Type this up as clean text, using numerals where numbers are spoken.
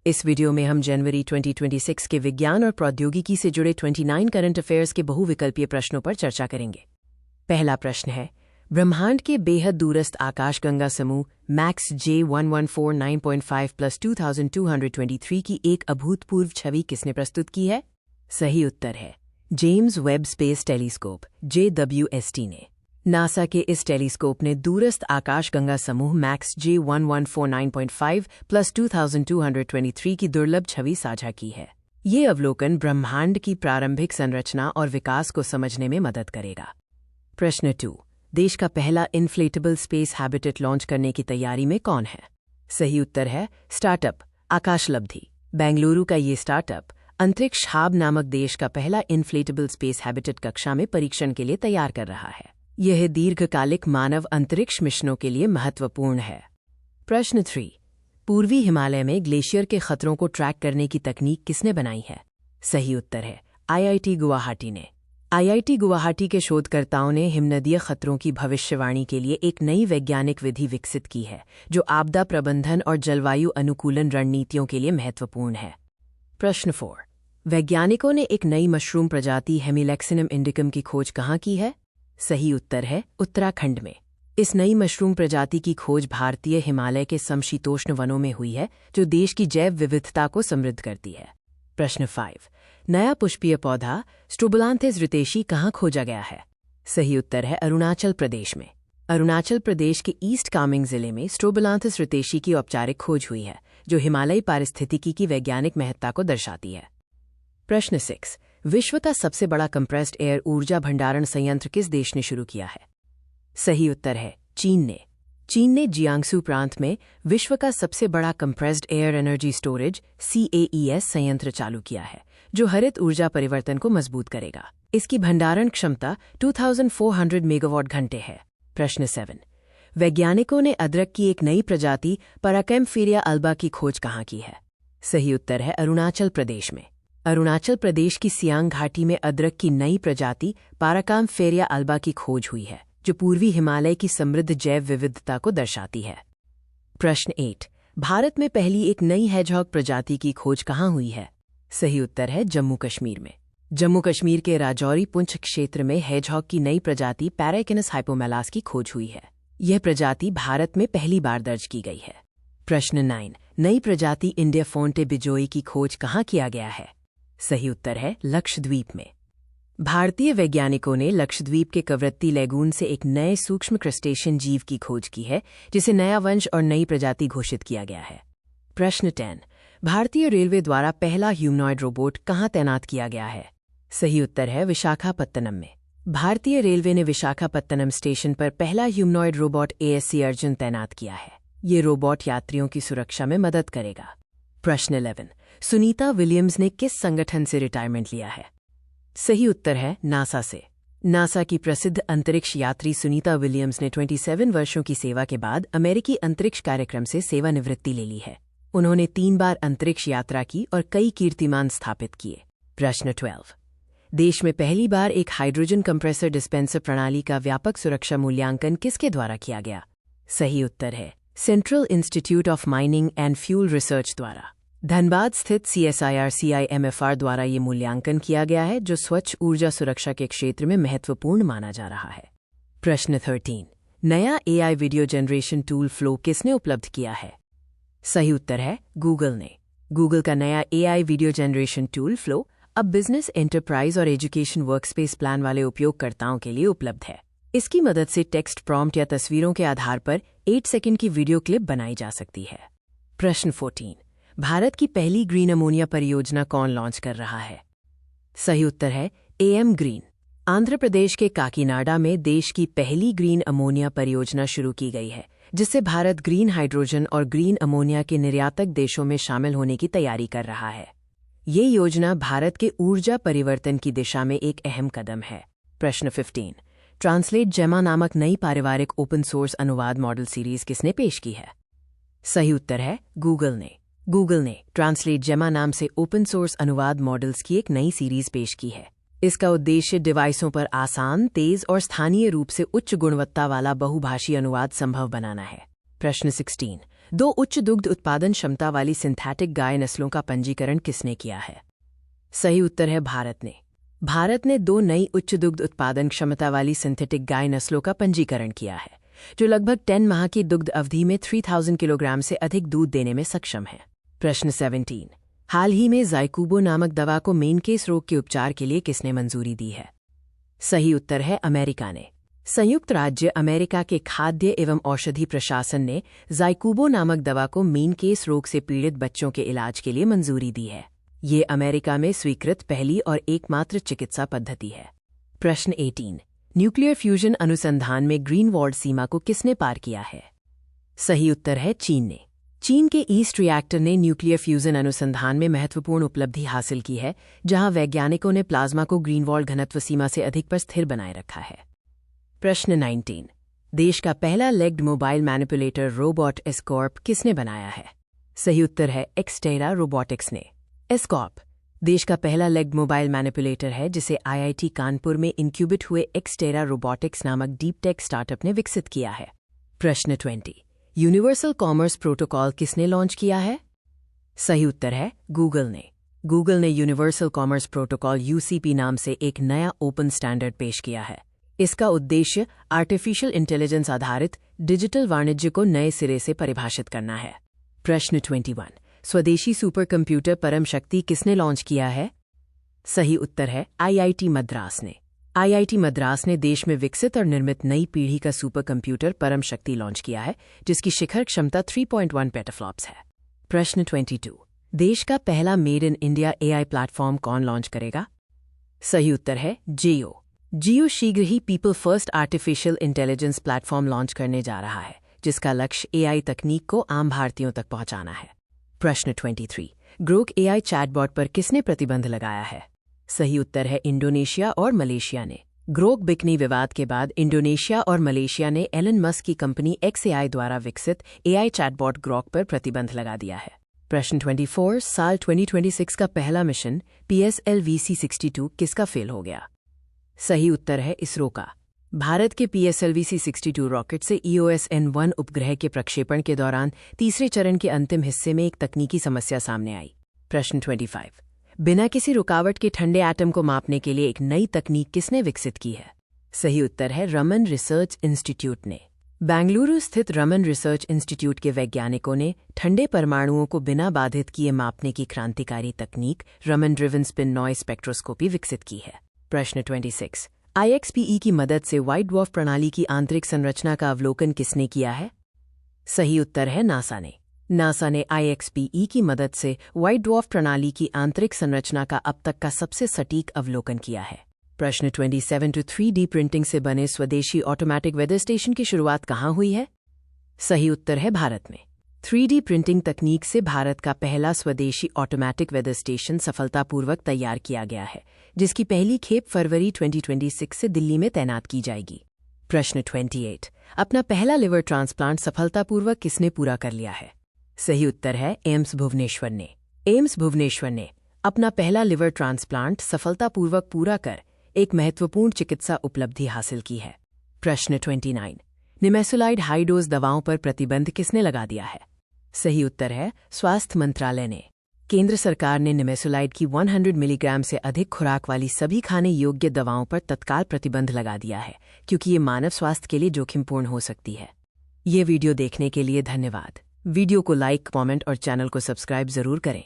इस वीडियो में हम जनवरी 2026 के विज्ञान और प्रौद्योगिकी से जुड़े 29 करंट अफेयर्स के बहुविकल्पीय प्रश्नों पर चर्चा करेंगे। पहला प्रश्न है, ब्रह्मांड के बेहद दूरस्थ आकाशगंगा समूह मैक्स J1149.5 प्लस 2223 की एक अभूतपूर्व छवि किसने प्रस्तुत की है? सही उत्तर है James Webb space telescope JWST ने। नासा के इस टेलीस्कोप ने दूरस्थ आकाशगंगा समूह मैक्स J1149.5 प्लस 2223 की दुर्लभ छवि साझा की है। ये अवलोकन ब्रह्मांड की प्रारंभिक संरचना और विकास को समझने में मदद करेगा। प्रश्न 2, देश का पहला इन्फ्लेटेबल स्पेस हैबिटेट लॉन्च करने की तैयारी में कौन है? सही उत्तर है स्टार्टअप आकाशलब्धि। बेंगलुरु का ये स्टार्टअप अंतरिक्ष हब नामक देश का पहला इन्फ्लेटेबल स्पेस हैबिटेट कक्षा में परीक्षण के लिए तैयार कर रहा है। यह दीर्घकालिक मानव अंतरिक्ष मिशनों के लिए महत्वपूर्ण है। प्रश्न 3, पूर्वी हिमालय में ग्लेशियर के खतरों को ट्रैक करने की तकनीक किसने बनाई है? सही उत्तर है IIT गुवाहाटी ने। IIT गुवाहाटी के शोधकर्ताओं ने हिमनदीय खतरों की भविष्यवाणी के लिए एक नई वैज्ञानिक विधि विकसित की है जो आपदा प्रबंधन और जलवायु अनुकूलन रणनीतियों के लिए महत्वपूर्ण है। प्रश्न 4, वैज्ञानिकों ने एक नई मशरूम प्रजाति हेमिलेक्सिनम इंडिकम की खोज कहाँ की है? सही उत्तर है उत्तराखंड में। इस नई मशरूम प्रजाति की खोज भारतीय हिमालय के समशीतोष्ण वनों में हुई है जो देश की जैव विविधता को समृद्ध करती है। प्रश्न 5, नया पुष्पीय पौधा स्ट्रोबोलांथिस रितेशी कहाँ खोजा गया है? सही उत्तर है अरुणाचल प्रदेश में। अरुणाचल प्रदेश के ईस्ट कामेंग जिले में स्ट्रोबोलांथिस रितेशी की औपचारिक खोज हुई है जो हिमालयी पारिस्थितिकी की वैज्ञानिक महत्ता को दर्शाती है। प्रश्न 6, विश्व का सबसे बड़ा कंप्रेस्ड एयर ऊर्जा भंडारण संयंत्र किस देश ने शुरू किया है? सही उत्तर है चीन ने। चीन ने जियांगसू प्रांत में विश्व का सबसे बड़ा compressed air energy storage CAES संयंत्र चालू किया है जो हरित ऊर्जा परिवर्तन को मजबूत करेगा। इसकी भंडारण क्षमता 2400 मेगावाट घंटे है। प्रश्न 7, वैज्ञानिकों ने अदरक की एक नई प्रजाति पैराकैम्फेरिया अल्बा की खोज कहाँ की है? सही उत्तर है अरुणाचल प्रदेश में। अरुणाचल प्रदेश की सियांग घाटी में अदरक की नई प्रजाति पैराकैम्फेरिया अल्बा की खोज हुई है जो पूर्वी हिमालय की समृद्ध जैव विविधता को दर्शाती है। प्रश्न 8, भारत में पहली एक नई हेजहॉग प्रजाति की खोज कहाँ हुई है? सही उत्तर है जम्मू कश्मीर में। जम्मू कश्मीर के राजौरी पुंछ क्षेत्र में हेजहॉग की नई प्रजाति पैराकिनस हाइपोमेलास की खोज हुई है। यह प्रजाति भारत में पहली बार दर्ज की गई है। प्रश्न 9, नई प्रजाति इंडिया फोन्टे बिजोई की खोज कहाँ किया गया है? सही उत्तर है लक्षद्वीप में। भारतीय वैज्ञानिकों ने लक्षद्वीप के कवरत्ती लैगून से एक नए सूक्ष्म क्रस्टेशियन जीव की खोज की है जिसे नया वंश और नई प्रजाति घोषित किया गया है। प्रश्न 10, भारतीय रेलवे द्वारा पहला ह्यूमनॉइड रोबोट कहाँ तैनात किया गया है? सही उत्तर है विशाखापत्तनम में। भारतीय रेलवे ने विशाखापत्तनम स्टेशन पर पहला ह्यूमनॉइड रोबोट ASC अर्जुन तैनात किया है। ये रोबोट यात्रियों की सुरक्षा में मदद करेगा। प्रश्न 11, सुनीता विलियम्स ने किस संगठन से रिटायरमेंट लिया है? सही उत्तर है नासा से। नासा की प्रसिद्ध अंतरिक्ष यात्री सुनीता विलियम्स ने 27 वर्षों की सेवा के बाद अमेरिकी अंतरिक्ष कार्यक्रम से सेवानिवृत्ति ले ली है। उन्होंने 3 बार अंतरिक्ष यात्रा की और कई कीर्तिमान स्थापित किए। प्रश्न 12, देश में पहली बार एक हाइड्रोजन कंप्रेसर डिस्पेंसर प्रणाली का व्यापक सुरक्षा मूल्यांकन किसके द्वारा किया गया? सही उत्तर है central institute of mining and fuel research द्वारा। धनबाद स्थित CSIR-CIMFR द्वारा ये मूल्यांकन किया गया है जो स्वच्छ ऊर्जा सुरक्षा के क्षेत्र में महत्वपूर्ण माना जा रहा है। प्रश्न 13, नया AI video generation tool flow किसने उपलब्ध किया है? सही उत्तर है गूगल ने। गूगल का नया AI video generation tool flow अब बिजनेस, एंटरप्राइज और एजुकेशन वर्कस्पेस प्लान वाले उपयोगकर्ताओं के लिए उपलब्ध है। इसकी मदद से टेक्स्ट प्रॉम्प्ट या तस्वीरों के आधार पर 8 सेकंड की वीडियो क्लिप बनाई जा सकती है। प्रश्न 14, भारत की पहली ग्रीन अमोनिया परियोजना कौन लॉन्च कर रहा है? सही उत्तर है AM ग्रीन। आंध्र प्रदेश के काकीनाडा में देश की पहली ग्रीन अमोनिया परियोजना शुरू की गई है जिससे भारत ग्रीन हाइड्रोजन और ग्रीन अमोनिया के निर्यातक देशों में शामिल होने की तैयारी कर रहा है। ये योजना भारत के ऊर्जा परिवर्तन की दिशा में एक अहम कदम है। प्रश्न 15, ट्रांसलेट जेमा नामक नई पारिवारिक ओपन सोर्स अनुवाद मॉडल सीरीज किसने पेश की है? सही उत्तर है गूगल ने। गूगल ने ट्रांसलेट जेमा नाम से ओपन सोर्स अनुवाद मॉडल्स की एक नई सीरीज पेश की है। इसका उद्देश्य डिवाइसों पर आसान, तेज और स्थानीय रूप से उच्च गुणवत्ता वाला बहुभाषी अनुवाद संभव बनाना है। प्रश्न 16, 2 उच्च दुग्ध उत्पादन क्षमता वाली सिंथेटिक गाय नस्लों का पंजीकरण किसने किया है? सही उत्तर है भारत ने। भारत ने 2 नई उच्च दुग्ध उत्पादन क्षमता वाली सिंथेटिक गाय नस्लों का पंजीकरण किया है, जो लगभग 10 माह की दुग्ध अवधि में 3000 किलोग्राम से अधिक दूध देने में सक्षम है। प्रश्न 17। हाल ही में ज़ाइकूबो नामक दवा को मेनकेस रोग के उपचार के लिए किसने मंजूरी दी है? सही उत्तर है अमेरिका ने। संयुक्त राज्य अमेरिका के खाद्य एवं औषधि प्रशासन ने ज़ाइकूबो नामक दवा को मेनकेस रोग से पीड़ित बच्चों के इलाज के लिए मंजूरी दी है। ये अमेरिका में स्वीकृत पहली और एकमात्र चिकित्सा पद्धति है। प्रश्न 18। न्यूक्लियर फ्यूजन अनुसंधान में ग्रीनवॉल्ड सीमा को किसने पार किया है? सही उत्तर है चीन ने। चीन के ईस्ट रिएक्टर ने न्यूक्लियर फ्यूजन अनुसंधान में महत्वपूर्ण उपलब्धि हासिल की है, जहां वैज्ञानिकों ने प्लाज्मा को ग्रीनवॉल्ड घनत्व सीमा से अधिक पर स्थिर बनाए रखा है। प्रश्न 19। देश का पहला लेग्ड मोबाइल मैनिपुलेटर रोबोट एस्कॉर्प किसने बनाया है? सही उत्तर है एक्सटेरा रोबोटिक्स ने। एस्कॉर्प देश का पहला लेग्ड मोबाइल मैनिपुलेटर है, जिसे IIT कानपुर में इंक्यूबेट हुए एक्सटेरा रोबोटिक्स नामक डीप टेक स्टार्टअप ने विकसित किया है। प्रश्न 20। यूनिवर्सल कॉमर्स प्रोटोकॉल किसने लॉन्च किया है? सही उत्तर है गूगल ने। गूगल ने यूनिवर्सल कॉमर्स प्रोटोकॉल UCP नाम से एक नया ओपन स्टैंडर्ड पेश किया है। इसका उद्देश्य आर्टिफिशियल इंटेलिजेंस आधारित डिजिटल वाणिज्य को नए सिरे से परिभाषित करना है। प्रश्न 21। स्वदेशी सुपर कंप्यूटर परम शक्ति किसने लॉन्च किया है? सही उत्तर है IIT मद्रास ने। IIT मद्रास ने देश में विकसित और निर्मित नई पीढ़ी का सुपर कंप्यूटर परम शक्ति लॉन्च किया है, जिसकी शिखर क्षमता 3.1 पेटाफ्लॉप्स है। प्रश्न 22। देश का पहला made in India AI platform कौन लॉन्च करेगा? सही उत्तर है जियो। जियो शीघ्र ही people first artificial intelligence platform launch करने जा रहा है, जिसका लक्ष्य AI तकनीक को आम भारतीयों तक पहुंचाना है। प्रश्न 23। ग्रोक AI चैटबॉट पर किसने प्रतिबंध लगाया है? सही उत्तर है इंडोनेशिया और मलेशिया ने। ग्रोक बिकनी विवाद के बाद इंडोनेशिया और मलेशिया ने एलन मस्क की कंपनी XAI द्वारा विकसित AI चैटबॉट ग्रोक पर प्रतिबंध लगा दिया है। प्रश्न 24। साल 2026 का पहला मिशन PSLV-C62 किसका फेल हो गया? सही उत्तर है इसरो का। भारत के PSLV-C62 रॉकेट से EOS-N1 उपग्रह के प्रक्षेपण के दौरान तीसरे चरण के अंतिम हिस्से में एक तकनीकी समस्या सामने आई। प्रश्न 25। बिना किसी रुकावट के ठंडे एटम को मापने के लिए एक नई तकनीक किसने विकसित की है? सही उत्तर है रमन रिसर्च इंस्टीट्यूट ने। बेंगलुरु स्थित रमन रिसर्च इंस्टीट्यूट के वैज्ञानिकों ने ठंडे परमाणुओं को बिना बाधित किए मापने की क्रांतिकारी तकनीक Raman driven spin noise spectroscopy विकसित की है। प्रश्न 26। IXPE की मदद से व्हाइट ड्वार्फ प्रणाली की आंतरिक संरचना का अवलोकन किसने किया है? सही उत्तर है नासा ने। नासा ने IXPE की मदद से व्हाइट ड्वार्फ प्रणाली की आंतरिक संरचना का अब तक का सबसे सटीक अवलोकन किया है। प्रश्न 27। 3D प्रिंटिंग से बने स्वदेशी ऑटोमैटिक वेदर स्टेशन की शुरुआत कहाँ हुई है? सही उत्तर है भारत में। 3D प्रिंटिंग तकनीक से भारत का पहला स्वदेशी ऑटोमैटिक वेदर स्टेशन सफलतापूर्वक तैयार किया गया है, जिसकी पहली खेप फरवरी 2026 से दिल्ली में तैनात की जाएगी। प्रश्न 28। अपना पहला लिवर ट्रांसप्लांट सफलतापूर्वक किसने पूरा कर लिया है? सही उत्तर है एम्स भुवनेश्वर ने। एम्स भुवनेश्वर ने अपना पहला लिवर ट्रांसप्लांट सफलतापूर्वक पूरा कर एक महत्वपूर्ण चिकित्सा उपलब्धि हासिल की है। प्रश्न 29। निमेसुलाइड हाई डोज दवाओं पर प्रतिबंध किसने लगा दिया है? सही उत्तर है स्वास्थ्य मंत्रालय ने। केंद्र सरकार ने निमेसुलाइड की 100 मिलीग्राम से अधिक खुराक वाली सभी खाने योग्य दवाओं पर तत्काल प्रतिबंध लगा दिया है, क्योंकि ये मानव स्वास्थ्य के लिए जोखिमपूर्ण हो सकती है। ये वीडियो देखने के लिए धन्यवाद। वीडियो को लाइक, कमेंट और चैनल को सब्सक्राइब जरूर करें।